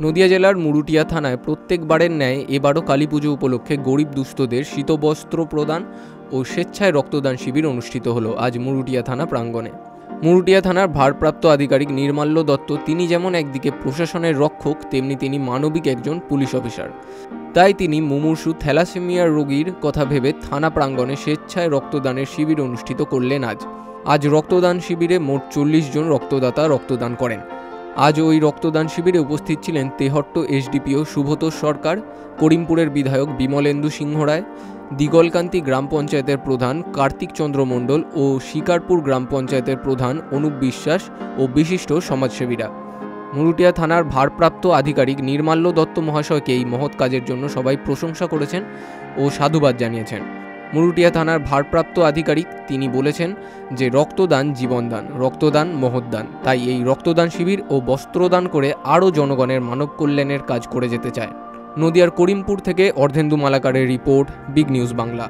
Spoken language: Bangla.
নদিয়া জেলার মুরুটিয়া থানায় প্রত্যেকবারের ন্যায় এবারও কালীপুজো উপলক্ষে গরিব দুস্থদের শীতবস্ত্র প্রদান ও স্বেচ্ছায় রক্তদান শিবির অনুষ্ঠিত হলো আজ মুরুটিয়া থানা প্রাঙ্গণে। মুরুটিয়া থানার ভারপ্রাপ্ত আধিকারিক নির্মাল্য দত্ত তিনি যেমন একদিকে প্রশাসনের রক্ষক, তেমনি তিনি মানবিক একজন পুলিশ অফিসার। তাই তিনি মুমূর্ষু থ্যালাসেমিয়া রোগীর কথা ভেবে থানা প্রাঙ্গণে স্বেচ্ছায় রক্তদানের শিবির অনুষ্ঠিত করলেন। আজ রক্তদান শিবিরে মোট 40 জন রক্তদাতা রক্তদান করেন। আজ ওই রক্তদান শিবিরে উপস্থিত ছিলেন তেহট্ট এসডিপিও সুব্রত সরকার, করিমপুরের বিধায়ক বিমলেন্দু সিংহ রায়, দিগলকান্তি গ্রাম পঞ্চায়েতের প্রধান কার্তিক চন্দ্র মণ্ডল ও শিকারপুর গ্রাম পঞ্চায়েতের প্রধান অনুপ বিশ্বাস ও বিশিষ্ট সমাজসেবীরা। মুরুটিয়া থানার ভারপ্রাপ্ত আধিকারিক নির্মাল্য দত্ত মহাশয়কে এই মহৎ কাজের জন্য সবাই প্রশংসা করেছেন ও সাধুবাদ জানিয়েছেন। মুরুটিয়া থানার ভারপ্রাপ্ত আধিকারিক তিনি বলেছেন যে রক্তদান জীবনদান, রক্তদান মহৎদান। তাই এই রক্তদান শিবির ও বস্ত্রদান করে আরও জনগণের মানব কল্যাণের কাজ করে যেতে চায়। নদিয়ার করিমপুর থেকে অর্ধেন্দু মালাকারের রিপোর্ট, বিগ নিউজ বাংলা।